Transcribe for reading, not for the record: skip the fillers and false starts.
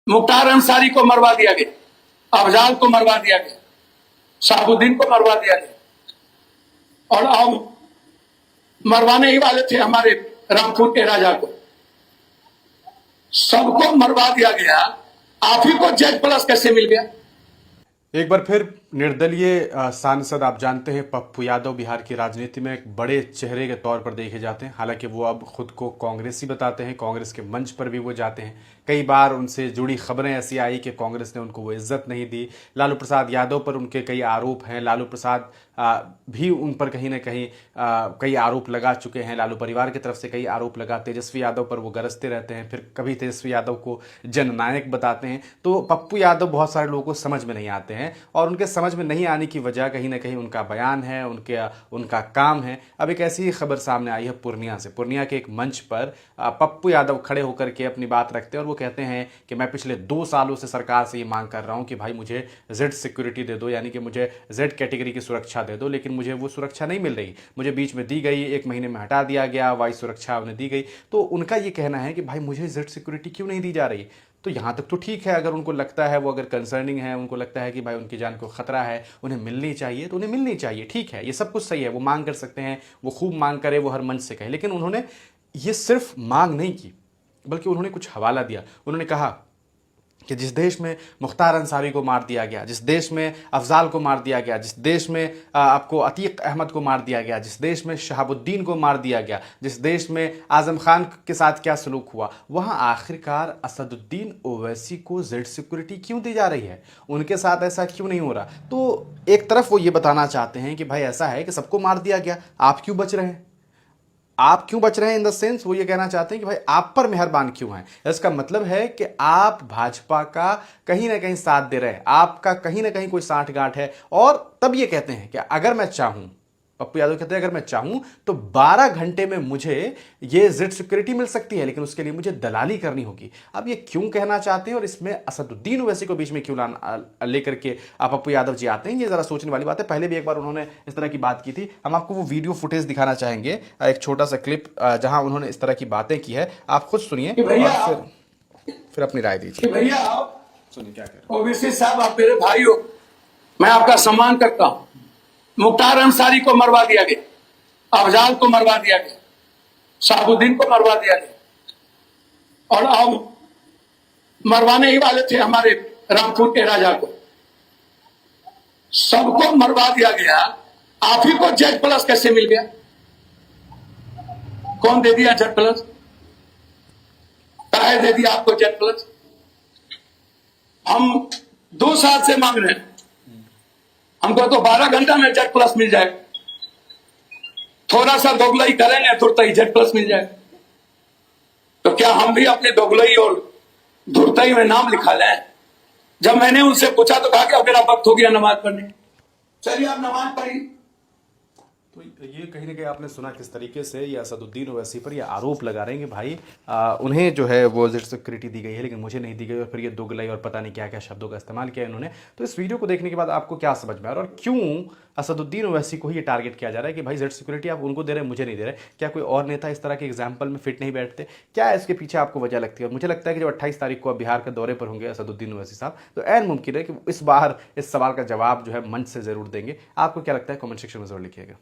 मुख्तार अंसारी को मरवा दिया गया, अफजाल को मरवा दिया गया, शहाबुद्दीन को मरवा दिया गया, और अब मरवाने ही वाले थे हमारे रामपुर के राजा को। सबको मरवा दिया गया, आप ही को जेड प्लस कैसे मिल गया? एक बार फिर निर्दलीय सांसद, आप जानते हैं पप्पू यादव बिहार की राजनीति में एक बड़े चेहरे के तौर पर देखे जाते हैं। हालांकि वो अब खुद को कांग्रेसी बताते हैं, कांग्रेस के मंच पर भी वो जाते हैं। कई बार उनसे जुड़ी खबरें ऐसी आई कि कांग्रेस ने उनको वो इज्जत नहीं दी। लालू प्रसाद यादव पर उनके कई आरोप हैं, लालू प्रसाद भी उन पर कहीं ना कहीं कई आरोप लगा चुके हैं। लालू परिवार की तरफ से कई आरोप लगा, तेजस्वी यादव पर वो गरजते रहते हैं, फिर कभी तेजस्वी यादव को जननायक बताते हैं। तो पप्पू यादव बहुत सारे लोगों को समझ में नहीं आते हैं, और उनके समझ में नहीं आने की वजह कहीं ना कहीं उनका बयान है, उनका काम है। अब एक ऐसी ही खबर सामने आई है पूर्णिया से। पूर्णिया के एक मंच पर पप्पू यादव खड़े होकर के अपनी बात रखते हैं, और वो कहते हैं कि मैं पिछले 2 सालों से सरकार से ये मांग कर रहा हूं कि भाई मुझे जेड सिक्योरिटी दे दो, यानी कि मुझे जेड कैटेगरी की सुरक्षा दे दो, लेकिन मुझे वो सुरक्षा नहीं मिल रही। मुझे बीच में दी गई, 1 महीने में हटा दिया गया, वाई सुरक्षा उन्हें दी गई। तो उनका ये कहना है कि भाई मुझे जेड सिक्योरिटी क्यों नहीं दी जा रही। तो यहाँ तक तो ठीक है, अगर उनको लगता है, वो अगर कंसर्निंग है, उनको लगता है कि भाई उनकी जान को खतरा है, उन्हें मिलनी चाहिए, तो उन्हें मिलनी चाहिए। ठीक है, ये सब कुछ सही है, वो मांग कर सकते हैं, वो खूब मांग करे, वो हर मंच से कहे। लेकिन उन्होंने ये सिर्फ मांग नहीं की, बल्कि उन्होंने कुछ हवाला दिया। उन्होंने कहा कि जिस देश में मुख्तार अंसारी को मार दिया गया, जिस देश में अफजाल को मार दिया गया, जिस देश में आपको अतीक अहमद को मार दिया गया, जिस देश में शहाबुद्दीन को मार दिया गया, जिस देश में आजम खान के साथ क्या सलूक हुआ, वहां आखिरकार असदुद्दीन ओवैसी को जेड सिक्योरिटी क्यों दी जा रही है? उनके साथ ऐसा क्यों नहीं हो रहा? तो एक तरफ वो ये बताना चाहते हैं कि भाई ऐसा है कि सबको मार दिया गया, आप क्यों बच रहे हैं? आप क्यों बच रहे हैं? इन द सेंस वो ये कहना चाहते हैं कि भाई आप पर मेहरबान क्यों हैं। इसका मतलब है कि आप भाजपा का कहीं ना कहीं साथ दे रहे हैं, आपका कहीं ना कहीं कोई साठगांठ है। और तब ये कहते हैं कि अगर मैं चाहूं, पप्पू यादव कहते हैं अगर मैं चाहूं तो 12 घंटे में मुझे ये जेड सिक्योरिटी मिल सकती है, लेकिन उसके लिए मुझे दलाली करनी होगी। अब ये क्यों कहना चाहते हैं, और इसमें असदुद्दीन ओवैसी को बीच में क्यों लेकर के पप्पू यादव जी आते हैं, ये जरा सोचने वाली बात है। पहले भी एक बार उन्होंने इस तरह की बात की थी। हम आपको वो वीडियो फुटेज दिखाना चाहेंगे, एक छोटा सा क्लिप जहां उन्होंने इस तरह की बातें की है। आप खुद सुनिए और फिर अपनी राय दीजिए। भैया सुनिए क्या कह रहे हैं। ओवैसी साहब, आप मेरे भाई हो, मैं आपका सम्मान करता हूं। मुख्तार अंसारी को मरवा दिया गया, अफजाल को मरवा दिया गया, शहाबुद्दीन को मरवा दिया गया, और अब मरवाने ही वाले थे हमारे रामपुर के राजा को। सबको मरवा दिया गया, आप ही को जेड प्लस कैसे मिल गया? कौन दे दिया जेड प्लस? काहे दे दिया आपको जेड प्लस? हम 2 साल से मांग रहे हैं, हमको तो 12 घंटा में जेड प्लस मिल जाए। थोड़ा सा दोगलई करेंगे तुरंत ही जेड प्लस मिल जाए। तो क्या हम भी अपने दोगलई और धुरतई में नाम लिखा लें? जब मैंने उनसे पूछा तो कहा कि अब मेरा वक्त हो गया नमाज पढ़ने। चलिए आप नमाज पढ़िए। तो ये कहीं ना कहीं आपने सुना किस तरीके से ये असदुद्दीन ओवैसी पर ये आरोप लगा रहे हैं कि भाई उन्हें जो है वो जेड सिक्योरिटी दी गई है, लेकिन मुझे नहीं दी गई, और फिर ये दोगलाई और पता नहीं क्या क्या शब्दों का इस्तेमाल किया इन्होंने। तो इस वीडियो को देखने के बाद आपको क्या समझ में आ रहा है, और क्यों असदुद्दीन ओवैसी को ही ये टारगेट किया जा रहा है कि भाई जेड सिक्योरिटी आप उनको दे रहे हैं, मुझे नहीं दे रहे? क्या कोई और नेता इस तरह के एग्जाम्पल में फिट नहीं बैठते? क्या इसके पीछे आपको वजह लगती है? मुझे लगता है कि जब 28 तारीख को बिहार के दौरे पर होंगे असदुद्दीन ओवैसी साहब, तो ऐन मुमकिन है कि इस बार इस सवाल का जवाब जो है मंच से जरूर देंगे। आपको क्या लगता है? कमेंट सेक्शन में जरूर लिखिएगा।